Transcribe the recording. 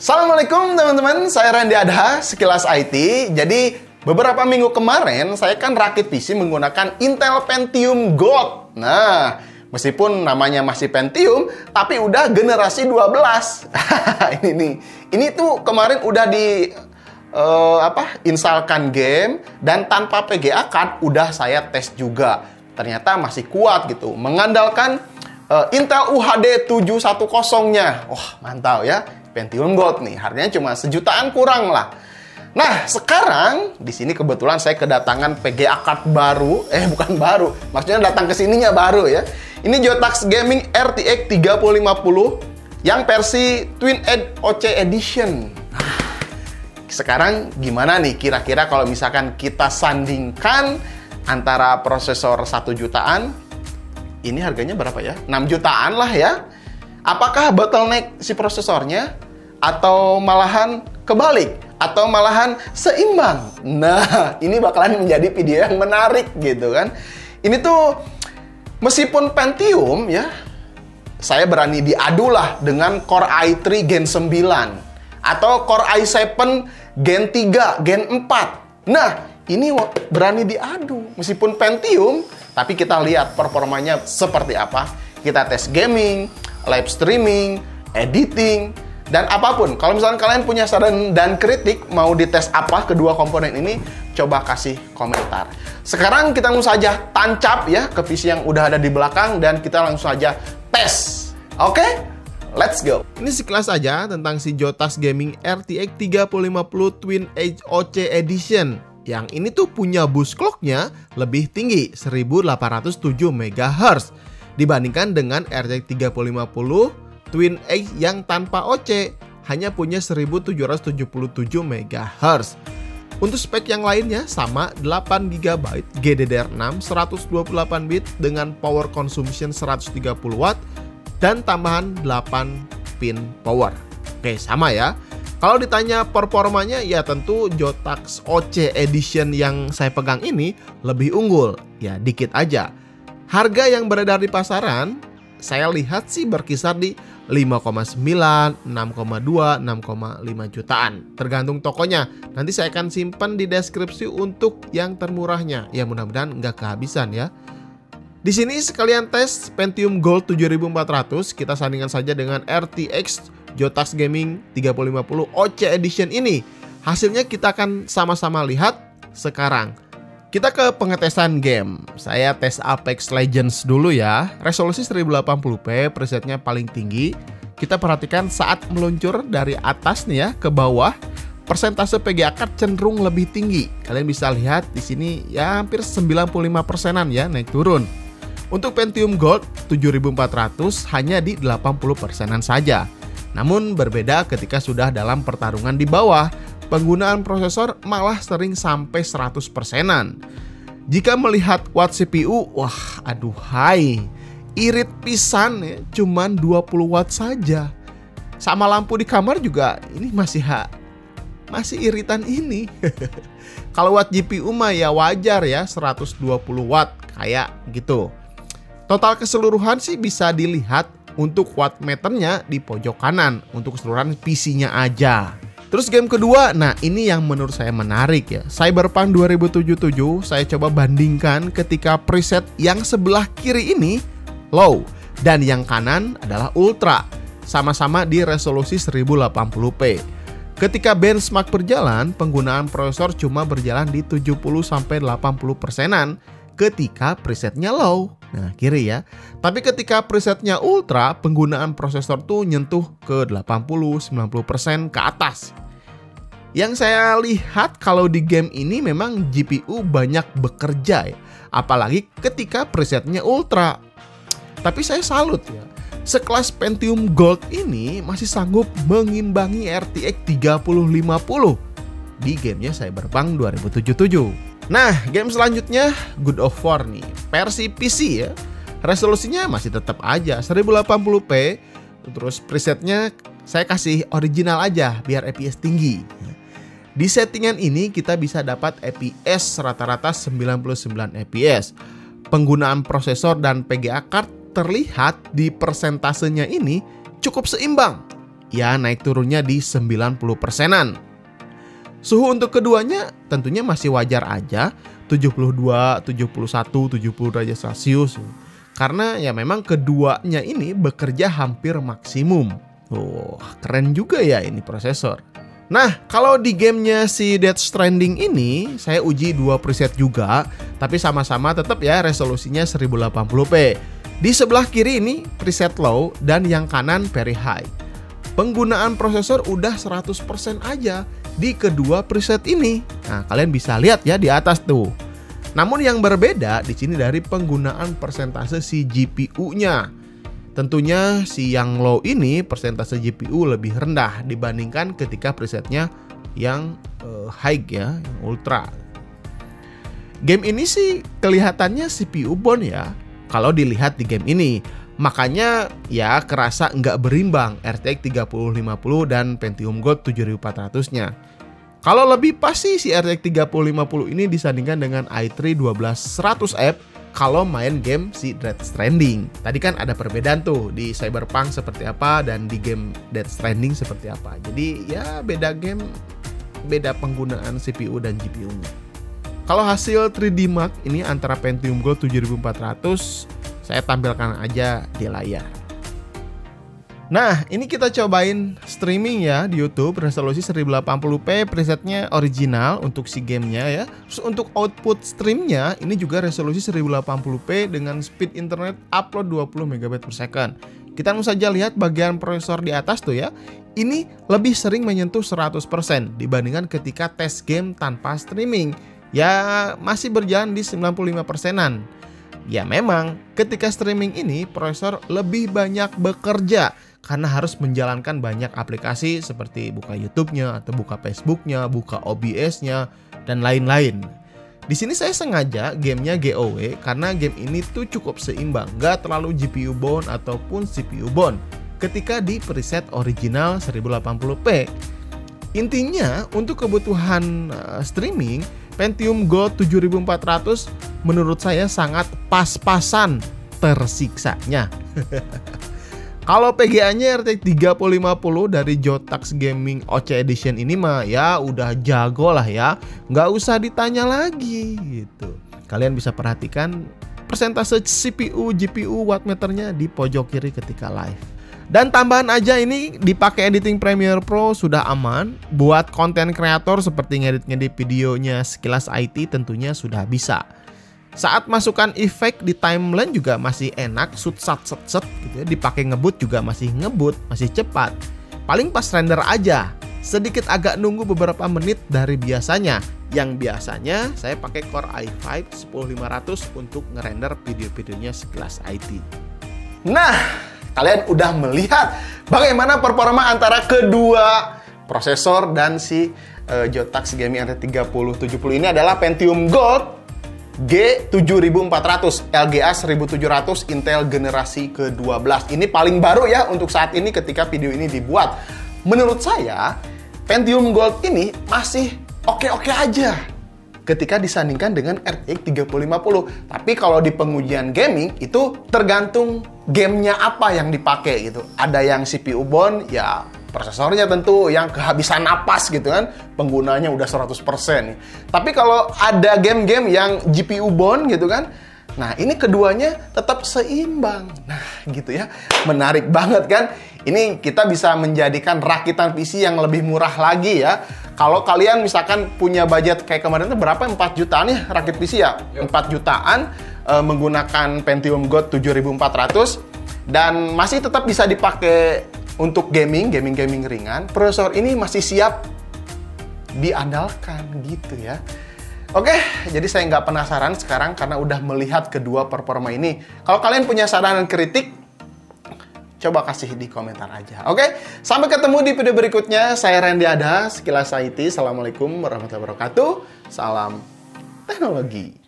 Assalamualaikum teman-teman, saya Randy Adha, Sekilas IT. Jadi beberapa minggu kemarin saya kan rakit PC menggunakan Intel Pentium Gold. Nah, meskipun namanya masih Pentium, tapi udah generasi 12. Ini tuh kemarin udah instalkan game dan tanpa PGA card udah saya tes juga. Ternyata masih kuat gitu, mengandalkan Intel UHD 710-nya. Wah, mantap ya. Pentium Gold nih, harganya cuma sejutaan kurang lah. Nah, sekarang di sini kebetulan saya kedatangan PGA card baru, bukan baru, maksudnya datang ke sininya baru ya. Ini Jotax Gaming RTX 3050 yang versi Twin Edge OC Edition. Sekarang gimana nih kira-kira kalau misalkan kita sandingkan antara prosesor 1 jutaan, ini harganya berapa ya? 6 jutaan lah ya. Apakah bottleneck si prosesornya? Atau malahan kebalik? Atau malahan seimbang? Nah, ini bakalan menjadi video yang menarik gitu kan. Ini tuh, meskipun Pentium ya, saya berani diadu lah dengan Core i3 Gen 9. Atau Core i7 Gen 3, Gen 4. Nah, ini berani diadu. Meskipun Pentium, tapi kita lihat performanya seperti apa. Kita tes gaming, live streaming, editing, dan apapun. Kalau misalnya kalian punya saran dan kritik, mau dites apa kedua komponen ini, coba kasih komentar. Sekarang kita langsung saja tancap ya ke PC yang udah ada di belakang, dan kita langsung saja tes. Oke? Let's go. Ini sekilas aja tentang si Jotax Gaming RTX 3050 Twin Edge OC Edition. Yang ini tuh punya boost clock-nya lebih tinggi, 1807 MHz. Dibandingkan dengan RTX 3050 Twin Edge yang tanpa OC hanya punya 1777 MHz. Untuk spek yang lainnya sama, 8GB GDDR6 128 bit dengan power consumption 130 watt dan tambahan 8 pin power. Oke, sama ya. Kalau ditanya performanya, ya tentu Jotax OC Edition yang saya pegang ini lebih unggul. Ya dikit aja. Harga yang beredar di pasaran, saya lihat sih berkisar di 5,9, 6,2, 6,5 jutaan. Tergantung tokonya. Nanti saya akan simpan di deskripsi untuk yang termurahnya. Ya mudah-mudahan nggak kehabisan ya. Di sini sekalian tes Pentium Gold 7400, kita sandingkan saja dengan RTX Jotax Gaming 3050 OC Edition ini. Hasilnya kita akan sama-sama lihat sekarang. Kita ke pengetesan game. Saya tes Apex Legends dulu ya. Resolusi 1080p, presetnya paling tinggi. Kita perhatikan saat meluncur dari atas nih ya ke bawah, persentase PGA card cenderung lebih tinggi. Kalian bisa lihat di sini ya hampir 95%-an ya naik turun. Untuk Pentium Gold 7400 hanya di 80%-an saja. Namun berbeda ketika sudah dalam pertarungan di bawah. Penggunaan prosesor malah sering sampai 100%-an. Jika melihat watt CPU, wah aduhai, irit pisan ya, cuman 20 watt saja. Sama lampu di kamar juga ini masih iritan ini. Kalau watt GPU mah ya wajar ya, 120 watt kayak gitu. Total keseluruhan sih bisa dilihat untuk watt meternya di pojok kanan untuk keseluruhan PC-nya aja. Terus game kedua, nah ini yang menurut saya menarik ya. Cyberpunk 2077 saya coba bandingkan ketika preset yang sebelah kiri ini low dan yang kanan adalah ultra. Sama-sama di resolusi 1080p. Ketika benchmark berjalan, penggunaan prosesor cuma berjalan di 70-80%-an ketika presetnya low. Nah kiri ya. Tapi ketika presetnya ultra, penggunaan prosesor tuh nyentuh ke 80-90% ke atas. Yang saya lihat kalau di game ini memang GPU banyak bekerja ya. Apalagi ketika presetnya ultra. Tapi saya salut ya. Sekelas Pentium Gold ini masih sanggup mengimbangi RTX 3050 di gamenya Cyberpunk 2077. Nah, game selanjutnya God of War nih, versi PC ya. Resolusinya masih tetap aja 1080p. Terus presetnya saya kasih original aja biar FPS tinggi. Di settingan ini kita bisa dapat FPS rata-rata 99 FPS. Penggunaan prosesor dan PGA card terlihat di persentasenya ini cukup seimbang. ya naik turunnya di 90%-an. Suhu untuk keduanya tentunya masih wajar aja, 72, 71, 70 derajat Celcius. Karena ya memang keduanya ini bekerja hampir maksimum. Keren juga ya ini prosesor. Nah, kalau di gamenya si Death Stranding ini, saya uji 2 preset juga, tapi sama-sama tetap ya resolusinya 1080p. Di sebelah kiri ini preset low dan yang kanan very high. Penggunaan prosesor udah 100% aja di kedua preset ini. Nah, kalian bisa lihat ya di atas tuh. Namun yang berbeda di sini dari penggunaan persentase si GPU-nya. Tentunya si yang low ini persentase GPU lebih rendah dibandingkan ketika presetnya yang high ya, yang ultra. Game ini sih kelihatannya CPU bond ya kalau dilihat di game ini. Makanya ya kerasa nggak berimbang RTX 3050 dan Pentium Gold 7400-nya. Kalau lebih pas sih si RTX 3050 ini disandingkan dengan i3 12100F kalau main game si Death Stranding. Tadi kan ada perbedaan tuh di Cyberpunk seperti apa dan di game Death Stranding seperti apa. Jadi ya beda game, beda penggunaan CPU dan GPU-nya. Kalau hasil 3D Mark ini antara Pentium Gold 7400, saya tampilkan aja di layar. Nah, ini kita cobain streaming ya di YouTube, resolusi 1080p, presetnya original untuk si gamenya ya. Terus untuk output streamnya, ini juga resolusi 1080p dengan speed internet upload 20 Mbps. Kita langsung saja lihat bagian prosesor di atas tuh ya. Ini lebih sering menyentuh 100% dibandingkan ketika tes game tanpa streaming. Ya, masih berjalan di 95%-an. Ya memang, ketika streaming ini prosesor lebih banyak bekerja karena harus menjalankan banyak aplikasi seperti buka YouTube-nya atau buka Facebook-nya, buka OBS-nya dan lain-lain. Di sini saya sengaja gamenya GOW karena game ini tuh cukup seimbang, gak terlalu GPU bound ataupun CPU bound ketika di preset original 1080p. Intinya untuk kebutuhan streaming, Pentium Gold 7400 menurut saya sangat pas-pasan tersiksanya. Kalau PGA-nya RTX 3050 dari Jotax Gaming OC Edition ini mah ya udah jago lah ya, nggak usah ditanya lagi gitu. Kalian bisa perhatikan persentase CPU, GPU, wattmeternya di pojok kiri ketika live. Dan tambahan aja ini dipakai editing Premiere Pro sudah aman. Buat konten kreator seperti ngedit-ngedit videonya sekilas IT tentunya sudah bisa. Saat masukkan efek di timeline juga masih enak, set gitu ya. Dipakai ngebut juga masih ngebut, masih cepat. Paling pas render aja, sedikit agak nunggu beberapa menit dari biasanya. Yang biasanya saya pakai Core i5 10500 untuk ngerender video-videonya sekelas IT. Nah, kalian udah melihat bagaimana performa antara kedua prosesor dan si Jotax Gaming RTX 3070 ini adalah Pentium Gold G7400 LGA 1700 Intel generasi ke-12. Ini paling baru ya untuk saat ini ketika video ini dibuat. Menurut saya, Pentium Gold ini masih oke-oke aja ketika disandingkan dengan RTX 3050. Tapi kalau di pengujian gaming itu tergantung gamenya apa yang dipakai gitu. Ada yang CPU bond, ya prosesornya tentu yang kehabisan napas gitu kan, penggunanya udah 100% nih. Tapi kalau ada game-game yang GPU bond gitu kan, nah ini keduanya tetap seimbang. Nah gitu ya, menarik banget kan. Ini kita bisa menjadikan rakitan PC yang lebih murah lagi ya. Kalau kalian misalkan punya budget kayak kemarin itu berapa? 4 jutaan ya rakit PC ya? 4 jutaan menggunakan Pentium Gold 7400 dan masih tetap bisa dipakai untuk gaming ringan. Prosesor ini masih siap diandalkan gitu ya. Oke, jadi saya nggak penasaran sekarang karena udah melihat kedua performa ini. Kalau kalian punya saran dan kritik, coba kasih di komentar aja. Oke, sampai ketemu di video berikutnya. Saya Randy Ada, Sekilas IT. Assalamualaikum warahmatullahi wabarakatuh. Salam teknologi.